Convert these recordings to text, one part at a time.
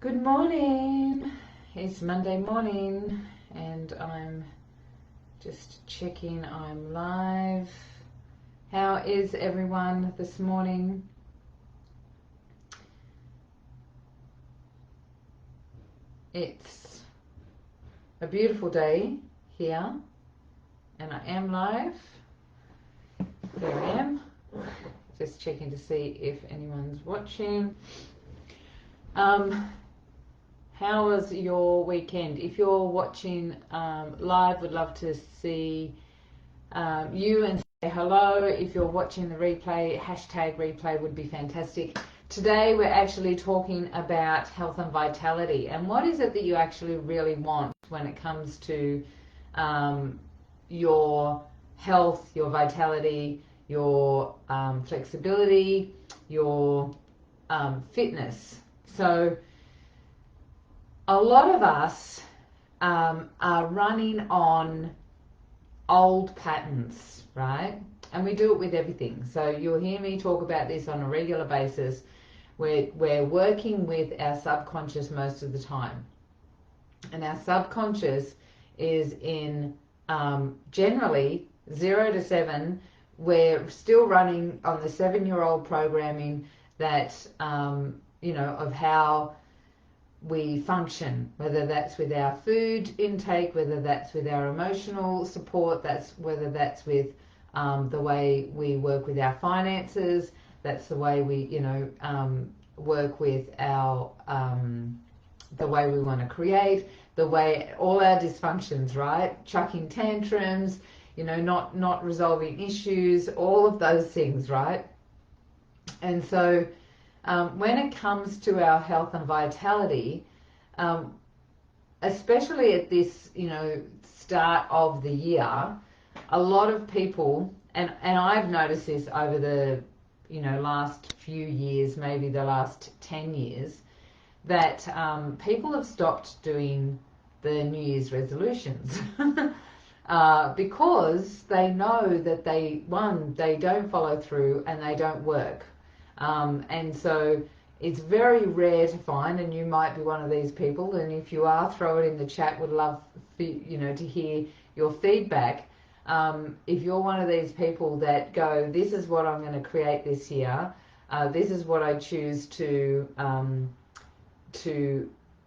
Good morning. It's Monday morning and I'm just checking I'm live. How is everyone this morning? It's a beautiful day here and I am live. There I am. Just checking to see if anyone's watching. How was your weekend? If you're watching live, would love to see you and say hello. If you're watching the replay, hashtag replay would be fantastic. Today we're actually talking about health and vitality and what is it that you actually really want when it comes to your health, your vitality, your flexibility, your fitness. So a lot of us are running on old patterns, right? And we do it with everything. So you'll hear me talk about this on a regular basis. We're working with our subconscious most of the time. And our subconscious is in generally 0 to 7. We're still running on the 7-year-old programming that, of how we function, whether that's with our food intake, whether that's with our emotional support, whether that's with the way we work with our finances, that's the way we, work with our, the way we want to create, the way all our dysfunctions, right? Chucking tantrums, not resolving issues, all of those things, right? And so when it comes to our health and vitality, especially at this, start of the year, a lot of people, and I've noticed this over the, last few years, maybe the last 10 years, that people have stopped doing the New Year's resolutions because they know that they don't follow through and they don't work. And so it's very rare to find, and you might be one of these people, and if you are, throw it in the chat. Would love to hear your feedback. If you're one of these people that go, this is what I'm going to create this year, this is what I choose to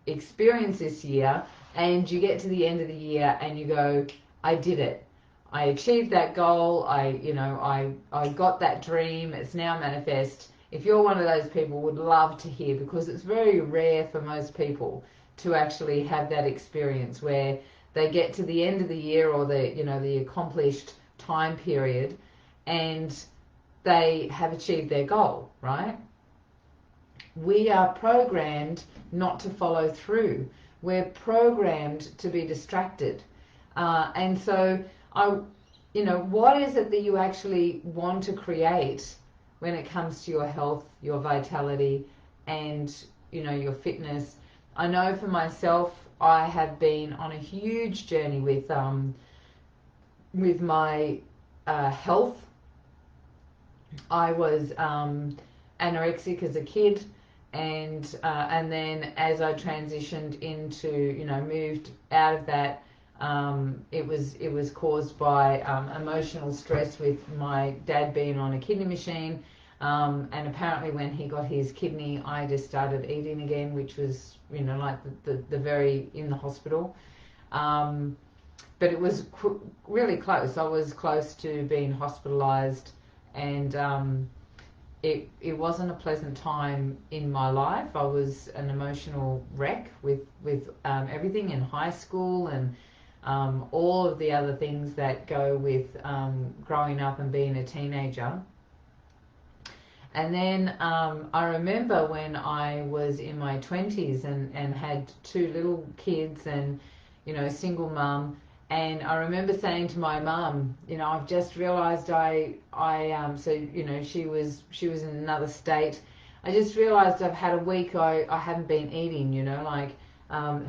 experience this year, and you get to the end of the year and you go, I did it. I achieved that goal. I got that dream. It's now manifest. If you're one of those people, would love to hear, because it's very rare for most people to actually have that experience where they get to the end of the year or the accomplished time period and they have achieved their goal, right? We are programmed not to follow through. We're programmed to be distracted. And so what is it that you actually want to create when it comes to your health, your vitality, and your fitness? I know for myself, I have been on a huge journey with my health. I was anorexic as a kid, and then as I transitioned into, moved out of that, it was caused by emotional stress with my dad being on a kidney machine, and apparently when he got his kidney, I just started eating again, which was like the very in the hospital, but it was really close. I was close to being hospitalized, and it wasn't a pleasant time in my life. I was an emotional wreck with everything in high school and all of the other things that go with growing up and being a teenager. And then I remember when I was in my 20s and had 2 little kids and, single mum. And I remember saying to my mum, I've just realised she was in another state. I just realised I've had a week I haven't been eating,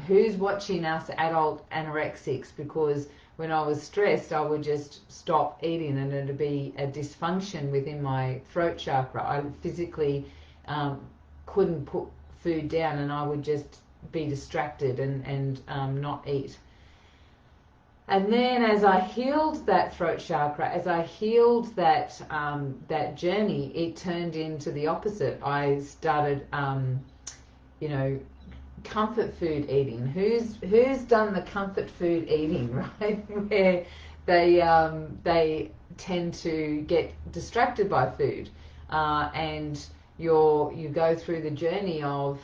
who's watching us adult anorexics? Because when I was stressed, I would just stop eating and it'd be a dysfunction within my throat chakra. I physically couldn't put food down, and I would just be distracted and not eat. And then as I healed that throat chakra, as I healed that that journey, it turned into the opposite. I started, you know, comfort food eating. Who's done the comfort food eating, right? Where they tend to get distracted by food, and you go through the journey of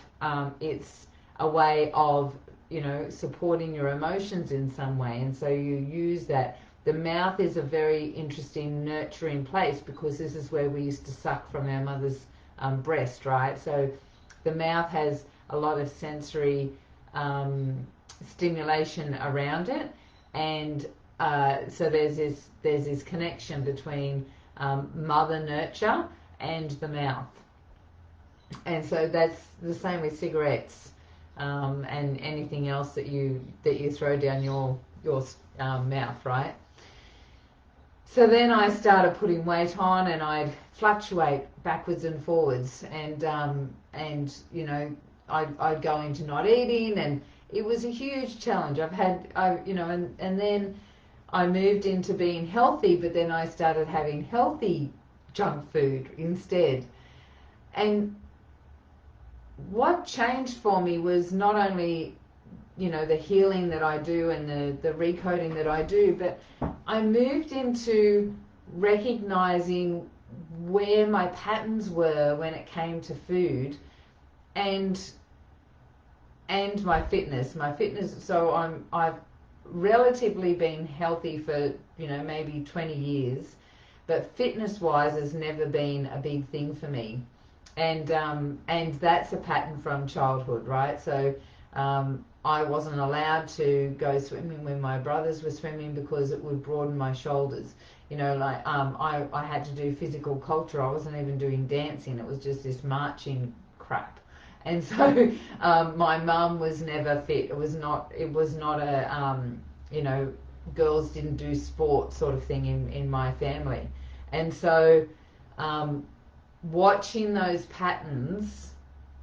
it's a way of, you know, supporting your emotions in some way, and so you use that. The mouth is a very interesting nurturing place, because this is where we used to suck from our mother's breast, right? So the mouth has a lot of sensory stimulation around it, and so there's this connection between mother nurture and the mouth. And so that's the same with cigarettes, and anything else that you throw down your mouth, right? So then I started putting weight on, and I'd fluctuate backwards and forwards, and you know, I'd go into not eating, and it was a huge challenge. You know, and then I moved into being healthy, but then I started having healthy junk food instead. And what changed for me was not only, you know, the healing that I do and the recoding that I do, but I moved into recognizing where my patterns were when it came to food and my fitness. So I've relatively been healthy for, you know, maybe 20 years, but fitness wise has never been a big thing for me. And that's a pattern from childhood, right? So I wasn't allowed to go swimming when my brothers were swimming, because it would broaden my shoulders. You know, like I had to do physical culture. I wasn't even doing dancing. It was just this marching crap. And so my mum was never fit. It was not a you know, girls didn't do sport sort of thing in my family. And so watching those patterns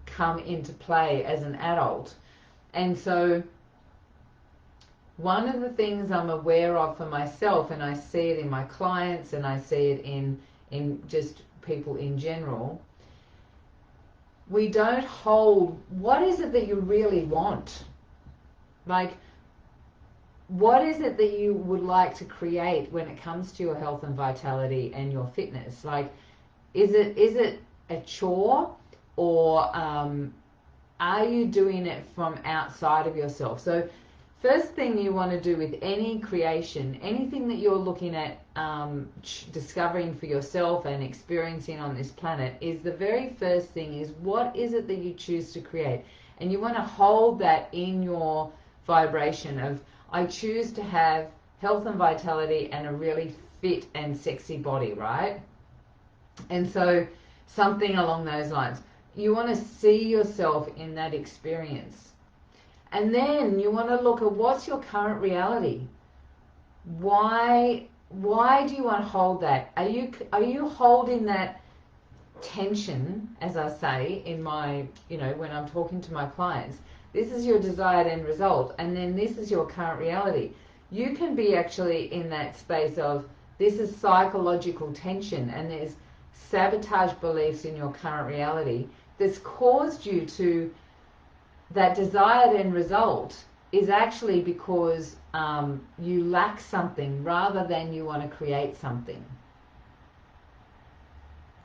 come into play as an adult. And so one of the things I'm aware of for myself, and I see it in my clients, and I see it in just people in general, we don't hold, what is it that you really want? Like, what is it that you would like to create when it comes to your health and vitality and your fitness? Like, is it a chore, or are you doing it from outside of yourself? So first thing you want to do with any creation, anything that you're looking at discovering for yourself and experiencing on this planet, is the very first thing is, what is it that you choose to create? And you want to hold that in your vibration of, I choose to have health and vitality and a really fit and sexy body, right? And so something along those lines. You want to see yourself in that experience. And then you want to look at, what's your current reality? Why do you want to hold that? Are you holding that tension, as I say in my, you know, when I'm talking to my clients? This is your desired end result, and then this is your current reality. You can be actually in that space of, this is psychological tension, and there's sabotage beliefs in your current reality that's caused you to, that desired end result is actually because you lack something rather than you want to create something.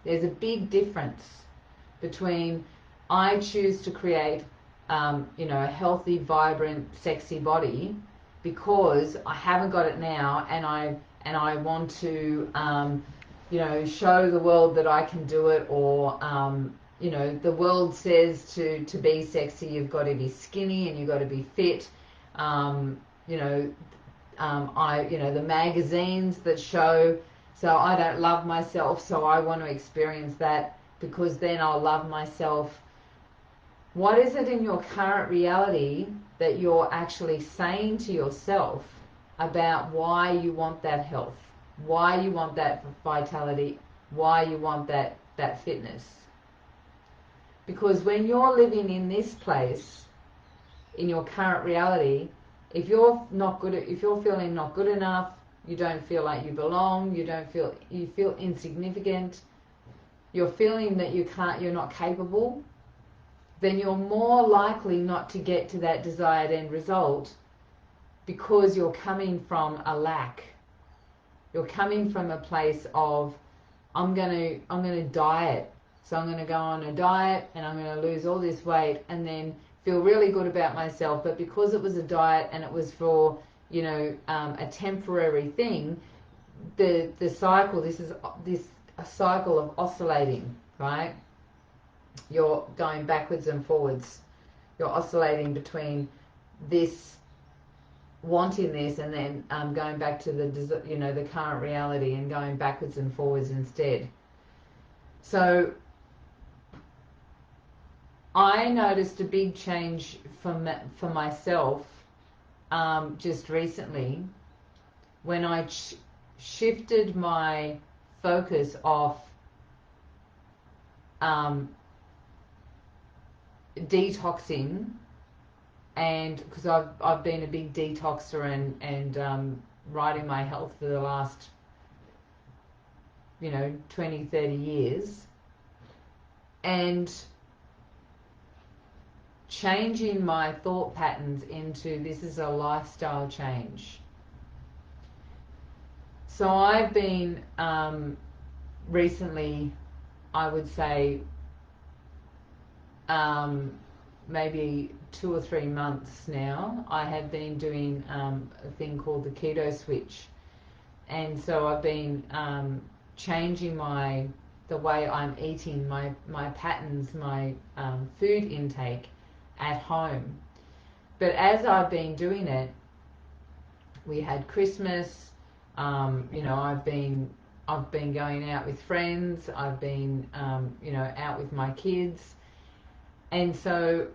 There's a big difference between, I choose to create you know, a healthy, vibrant, sexy body because I haven't got it now, and I want to you know, show the world that I can do it, or you know, the world says to be sexy, you've got to be skinny and you've got to be fit. You know, you know, the magazines that show, so I don't love myself, so I want to experience that because then I'll love myself. What is it in your current reality that you're actually saying to yourself about why you want that health, why you want that vitality, why you want that fitness? Because when you're living in this place, in your current reality, if you're feeling not good enough, you don't feel like you belong, you feel insignificant, you're feeling that you're not capable, then you're more likely not to get to that desired end result, because you're coming from a lack. You're coming from a place of, I'm gonna diet. So I'm gonna go on a diet and I'm gonna lose all this weight and then feel really good about myself. But because it was a diet and it was for, a temporary thing, the cycle, this a cycle of oscillating, right? You're going backwards and forwards. You're oscillating between this, wanting this, and then going back to the current reality and going backwards and forwards instead. So I noticed a big change for myself just recently when I shifted my focus off detoxing, and because I've been a big detoxer and writing my health for the last 20-30 years, and changing my thought patterns into, this is a lifestyle change. So I've been recently, I would say maybe 2 or 3 months now, I have been doing a thing called the keto switch. And so I've been changing the way I'm eating, my patterns, my food intake at home. But as I've been doing it, we had Christmas, I've been going out with friends, I've been out with my kids. And so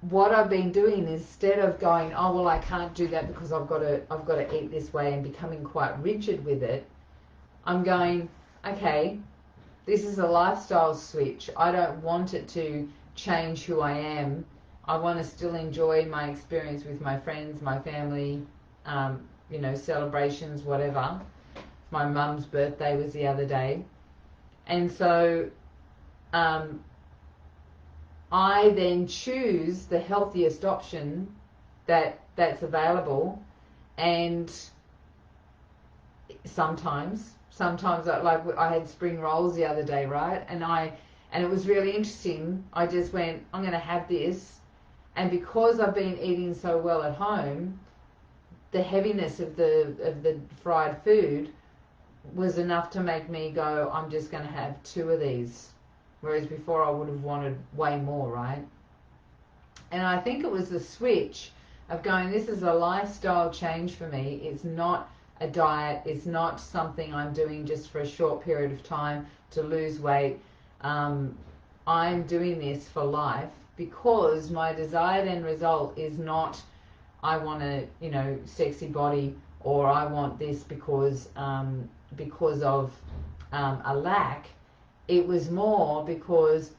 what I've been doing, instead of going, oh well, I can't do that because I've got to eat this way, and becoming quite rigid with it, I'm going, okay, this is a lifestyle switch. I don't want it to change who I am. I want to still enjoy my experience with my friends, my family, celebrations, whatever. My mum's birthday was the other day. And so I then choose the healthiest option that's available. And sometimes I had spring rolls the other day, right? And it was really interesting. I just went, I'm going to have this. And because I've been eating so well at home, the heaviness of the fried food was enough to make me go, I'm just going to have 2 of these. Whereas before I would have wanted way more, right? And I think it was the switch of going, this is a lifestyle change for me. It's not a diet. It's not something I'm doing just for a short period of time to lose weight. I'm doing this for life, because my desired end result is not, I want a sexy body, or I want this because of a lack. It was more because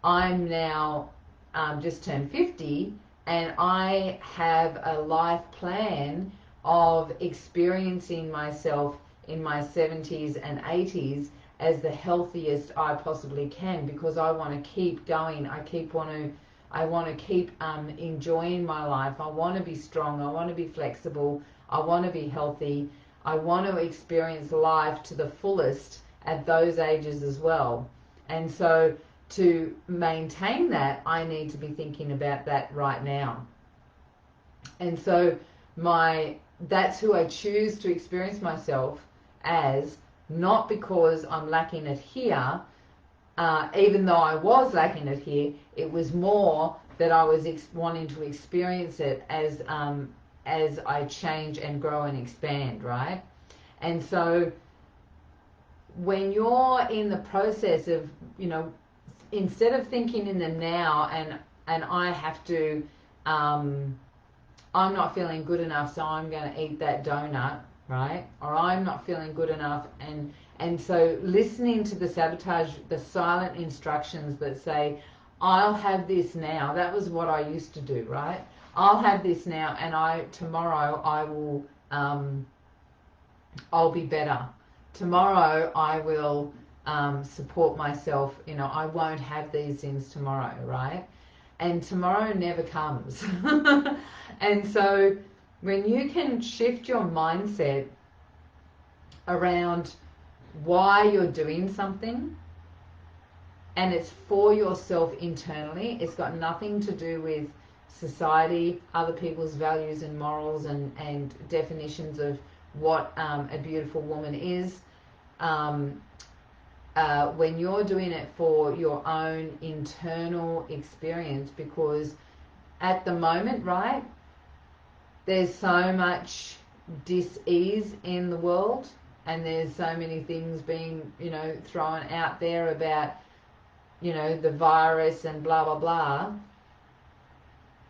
I'm now just turned 50, and I have a life plan of experiencing myself in my 70s and 80s as the healthiest I possibly can, because I want to keep going. I want to keep enjoying my life. I want to be strong. I want to be flexible. I want to be healthy. I want to experience life to the fullest at those ages as well. And so to maintain that, I need to be thinking about that right now. And so that's who I choose to experience myself as, not because I'm lacking it here, even though I was lacking it here. It was more that I was wanting to experience it as I change and grow and expand, right? And so when you're in the process of, instead of thinking in the now and I have to, I'm not feeling good enough, so I'm going to eat that donut, right? Or I'm not feeling good enough. And so listening to the sabotage, the silent instructions that say, I'll have this now. That was what I used to do, right? I'll have this now, and tomorrow I will, I'll be better. Tomorrow I will support myself. You know, I won't have these things tomorrow, right? And tomorrow never comes. And so when you can shift your mindset around why you're doing something, and it's for yourself internally, it's got nothing to do with society, other people's values and morals and definitions of what a beautiful woman is. When you're doing it for your own internal experience, because at the moment, right, there's so much dis-ease in the world, and there's so many things being, you know, thrown out there about, you know, the virus and blah, blah, blah.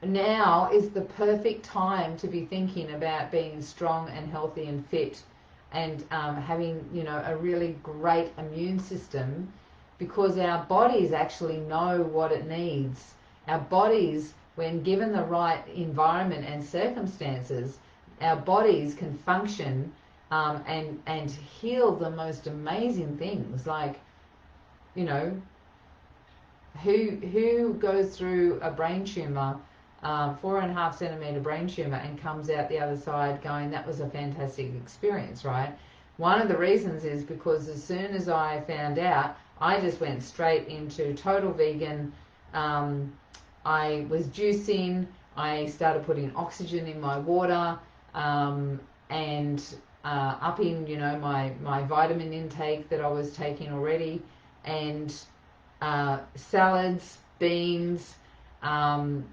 Now is the perfect time to be thinking about being strong and healthy and fit, and having, you know, a really great immune system, because our bodies actually know what it needs. Our bodies, when given the right environment and circumstances, our bodies can function and heal the most amazing things. Like, you know, who goes through a brain tumor, 4.5 centimeter brain tumor, and comes out the other side going, that was a fantastic experience, right? One of the reasons is because as soon as I found out, I just went straight into total vegan. I was juicing, I started putting oxygen in my water, and upping, you know, my vitamin intake that I was taking already, and salads, beans,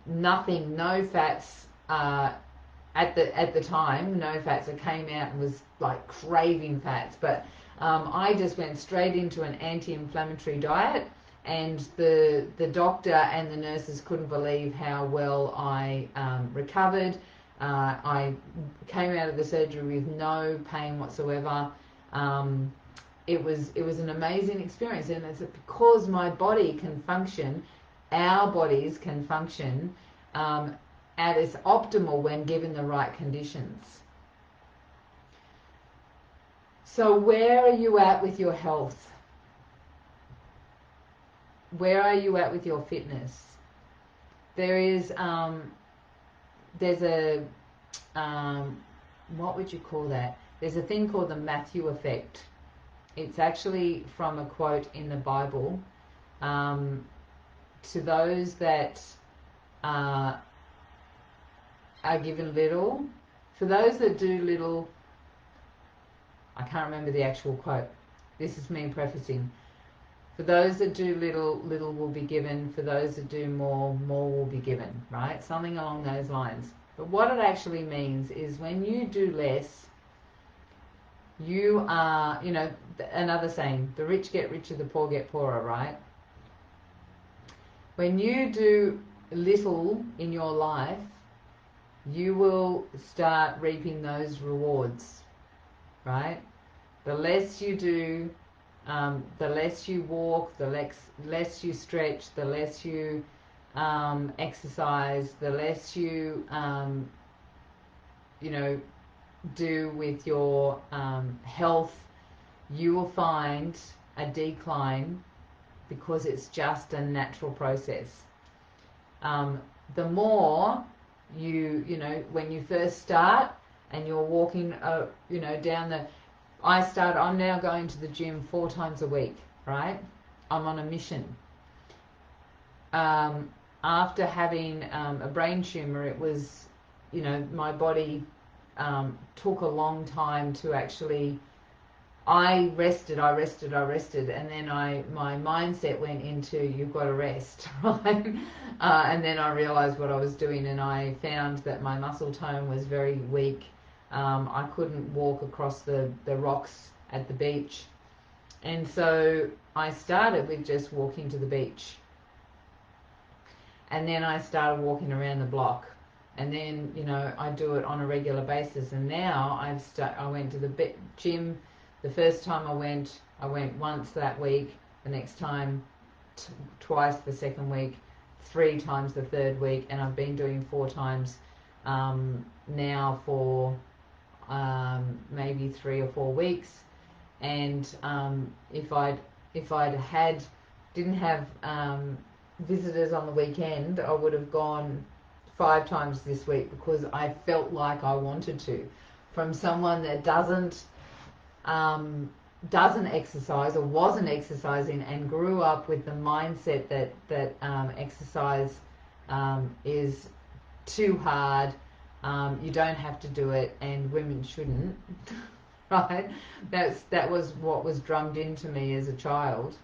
nothing, no fats. At the time, no fats. I came out and was like craving fats, but I just went straight into an anti-inflammatory diet, and the doctor and the nurses couldn't believe how well I recovered. I came out of the surgery with no pain whatsoever. It was an amazing experience, and it's because my body can function, our bodies can function at its optimal when given the right conditions. So where are you at with your health? Where are you at with your fitness? There's a what would you call that? There's a thing called the Matthew effect. It's actually from a quote in the Bible. To those that are given little, for those that do little, I can't remember the actual quote. This is me prefacing. For those that do little, little will be given. For those that do more, more will be given, right? Something along those lines. But what it actually means is when you do less, you are, you know, another saying, the rich get richer, the poor get poorer, right? When you do little in your life, you will start reaping those rewards, right? The less you do, the less you walk, the less you stretch, the less you exercise, the less you, you know, do with your health, you will find a decline, because it's just a natural process. The more you know, when you first start and you're walking, you know, down the, I'm now going to the gym 4 times a week, right? I'm on a mission. After having a brain tumor, it was, you know, my body took a long time to actually, I rested, and then my mindset went into, you've got to rest, right? And then I realized what I was doing, and I found that my muscle tone was very weak. I couldn't walk across the rocks at the beach. And so I started with just walking to the beach. And then I started walking around the block. and then I do it on a regular basis. And now I went to the gym. The first time I went once that week. The next time twice the second week, 3 times the third week, and I've been doing 4 times now for maybe 3 or 4 weeks. And if I'd didn't have visitors on the weekend, I would have gone 5 times this week, because I felt like I wanted to. From someone that doesn't exercise or wasn't exercising and grew up with the mindset that exercise is too hard, you don't have to do it, and women shouldn't, right? That was what was drummed into me as a child.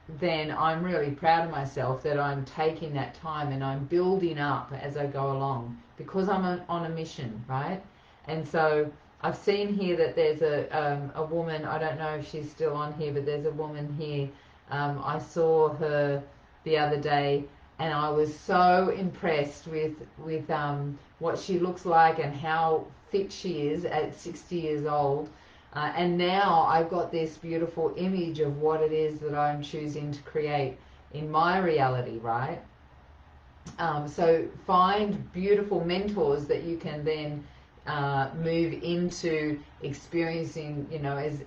Then I'm really proud of myself that I'm taking that time and I'm building up as I go along, because I'm on a mission, right? And so I've seen here that there's a woman, I don't know if she's still on here, but there's a woman here. I saw her the other day, and I was so impressed with what she looks like and how fit she is at 60 years old. And now I've got this beautiful image of what it is that I'm choosing to create in my reality, right? So find beautiful mentors that you can then move into experiencing,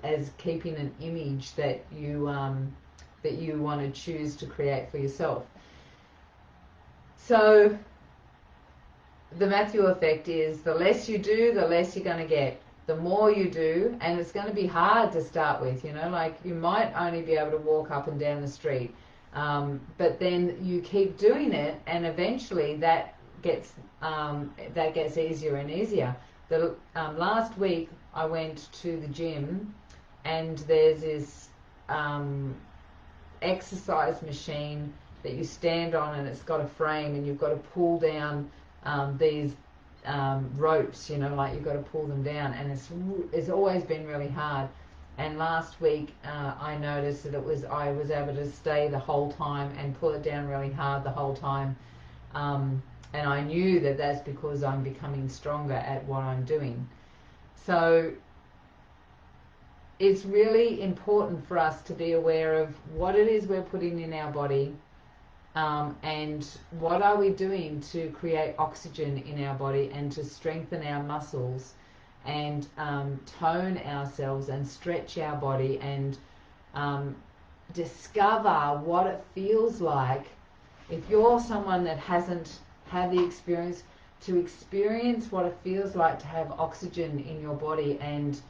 as keeping an image that you want to choose to create for yourself. So the Matthew effect is, the less you do, the less you're going to get. The more you do, and it's going to be hard to start with, like you might only be able to walk up and down the street, but then you keep doing it, and eventually that gets easier and easier. The last week I went to the gym, and there's this exercise machine that you stand on, and it's got a frame, and you've got to pull down these ropes, like you've got to pull them down, and it's always been really hard. And last week I noticed that I was able to stay the whole time and pull it down really hard the whole time, and I knew that that's because I'm becoming stronger at what I'm doing. So it's really important for us to be aware of what it is we're putting in our body, and what are we doing to create oxygen in our body and to strengthen our muscles and tone ourselves and stretch our body and discover what it feels like. If you're someone that hasn't had the experience, to experience what it feels like to have oxygen in your body and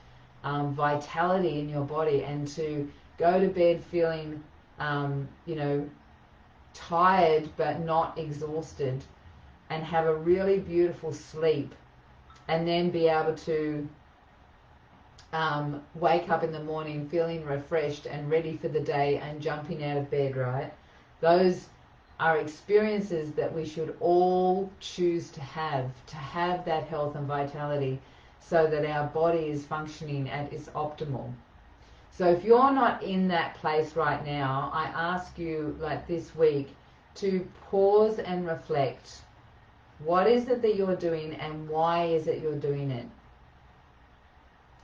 vitality in your body, and to go to bed feeling tired but not exhausted, and have a really beautiful sleep, and then be able to wake up in the morning feeling refreshed and ready for the day and jumping out of bed, right? Those are experiences that we should all choose to have that health and vitality, so that our body is functioning at its optimal. So if you're not in that place right now, I ask you, like this week, to pause and reflect. What is it that you're doing, and why is it you're doing it?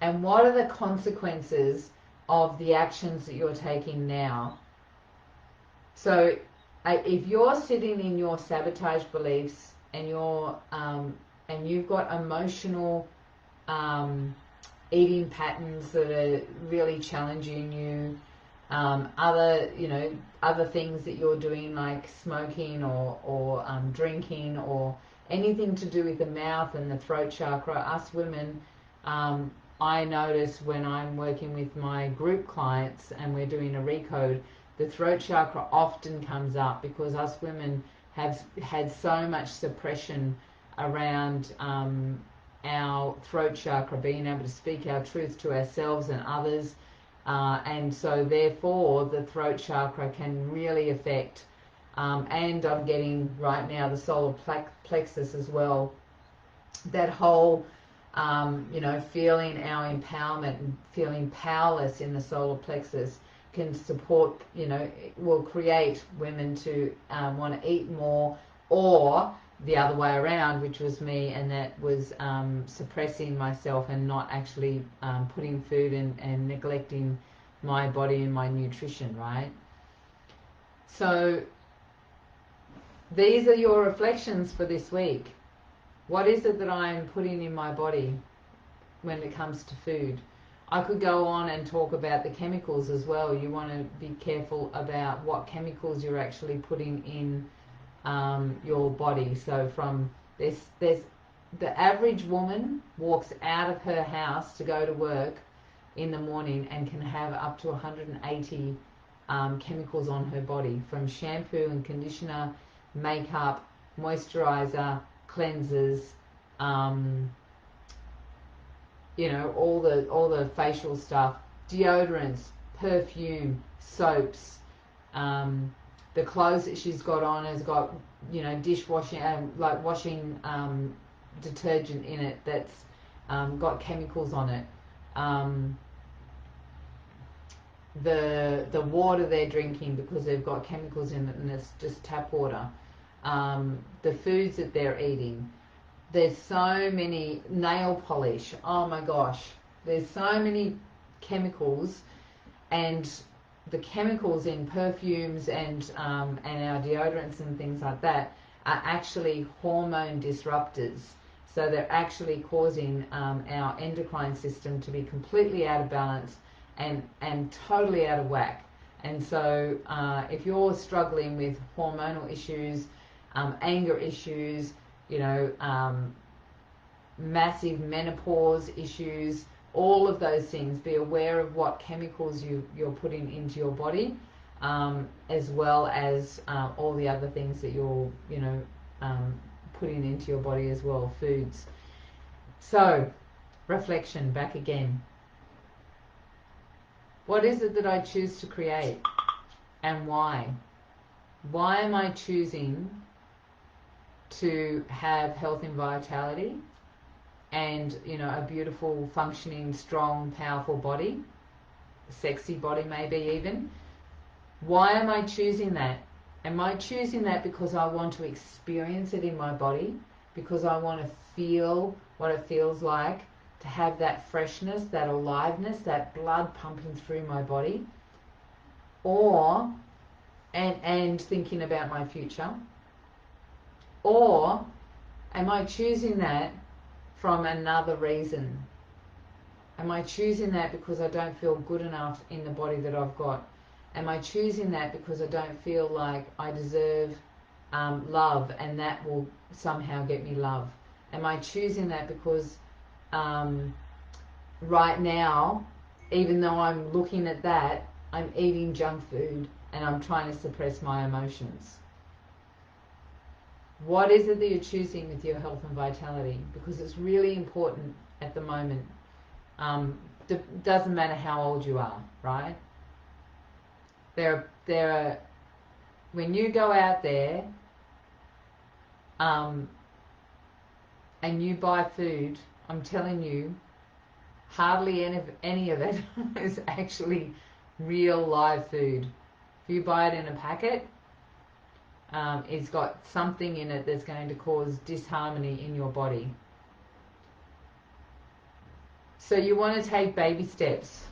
And what are the consequences of the actions that you're taking now? So if you're sitting in your sabotage beliefs, and you've got emotional eating patterns that are really challenging you, other things that you're doing, like smoking or drinking, or anything to do with the mouth and the throat chakra. Us women, I notice when I'm working with my group clients and we're doing a recode, the throat chakra often comes up, because us women have had so much suppression around our throat chakra, being able to speak our truth to ourselves and others, and so therefore the throat chakra can really affect, and I'm getting right now the solar plexus as well, that whole feeling our empowerment and feeling powerless in the solar plexus can support, will create women to want to eat more, or the other way around, which was me, and that was suppressing myself and not actually putting food and neglecting my body and my nutrition, right? So these are your reflections for this week. What is it that I'm putting in my body when it comes to food? I could go on and talk about the chemicals as well. You want to be careful about what chemicals you're actually putting in your body. So from there's the average woman walks out of her house to go to work in the morning and can have up to 180 chemicals on her body, from shampoo and conditioner, makeup, moisturizer, cleansers, you know, all the facial stuff, deodorants, perfume, soaps. The clothes that she's got on has got, you know, dishwashing, like washing detergent in it that's got chemicals on it. The water they're drinking, because they've got chemicals in it and it's just tap water. The foods that they're eating. There's so many, nail polish, oh my gosh, there's so many chemicals, and the chemicals in perfumes and our deodorants and things like that are actually hormone disruptors. So they're actually causing our endocrine system to be completely out of balance and totally out of whack. And so if you're struggling with hormonal issues, anger issues, you know, massive menopause issues, all of those things, be aware of what chemicals you're putting into your body, as well as all the other things that you're, you know, putting into your body as well, foods. So, reflection back again. What is it that I choose to create, and why? Why am I choosing to have health and vitality and, you know, a beautiful, functioning, strong, powerful body, sexy body maybe even? Why am I choosing that? Am I choosing that because I want to experience it in my body, because I want to feel what it feels like to have that freshness, that aliveness, that blood pumping through my body, or and thinking about my future? Or am I choosing that from another reason? Am I choosing that because I don't feel good enough in the body that I've got? Am I choosing that because I don't feel like I deserve love, and that will somehow get me love? Am I choosing that because right now, even though I'm looking at that, I'm eating junk food and I'm trying to suppress my emotions? What is it that you're choosing with your health and vitality? Because it's really important at the moment. Doesn't matter how old you are, right? There are, when you go out there and you buy food, I'm telling you, hardly any of it is actually real live food. If you buy it in a packet, it's got something in it that's going to cause disharmony in your body. So you want to take baby steps.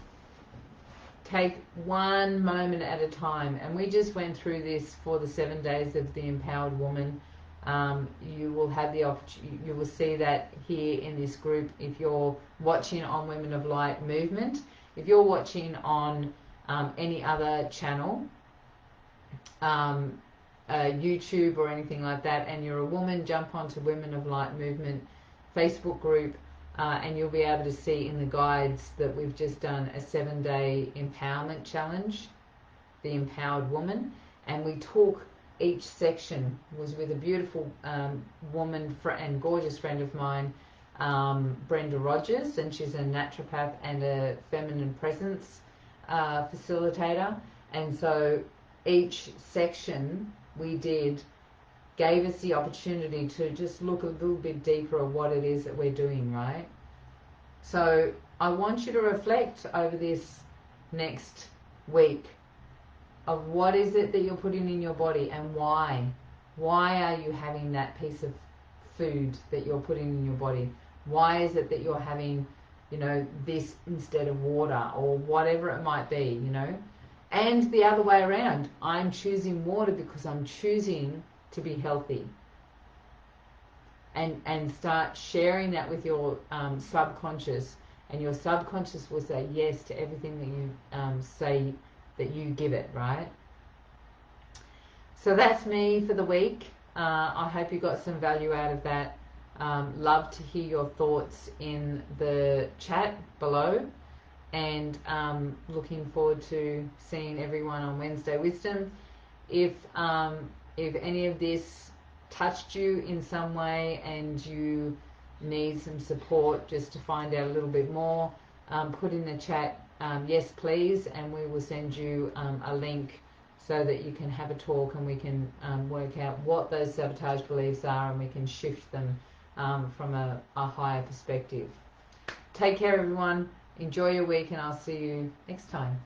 Take one moment at a time. And we just went through this for the 7 days of the Empowered Woman. You will have the opportunity, you will see that here in this group. If you're watching on Women of Light Movement, if you're watching on any other channel, YouTube or anything like that, and you're a woman, jump onto Women of Light Movement Facebook group, and you'll be able to see in the guides that we've just done a 7-day empowerment challenge, the Empowered Woman, and we took, each section was with a beautiful woman and gorgeous friend of mine, Brenda Rogers, and she's a naturopath and a feminine presence facilitator. And so each section we did gave us the opportunity to just look a little bit deeper at what it is that we're doing, right? So I want you to reflect over this next week of what is it that you're putting in your body and why. Why are you having that piece of food that you're putting in your body? Why is it that you're having, you know, this instead of water, or whatever it might be, you know? And the other way around, I'm choosing water because I'm choosing to be healthy. And start sharing that with your subconscious, and your subconscious will say yes to everything that you say that you give it, right? So that's me for the week. I hope you got some value out of that. Love to hear your thoughts in the chat below, and looking forward to seeing everyone on Wednesday Wisdom. If any of this touched you in some way and you need some support just to find out a little bit more, put in the chat yes please, and we will send you a link so that you can have a talk, and we can work out what those sabotage beliefs are, and we can shift them from a higher perspective. Take care everyone, enjoy your week, and I'll see you next time.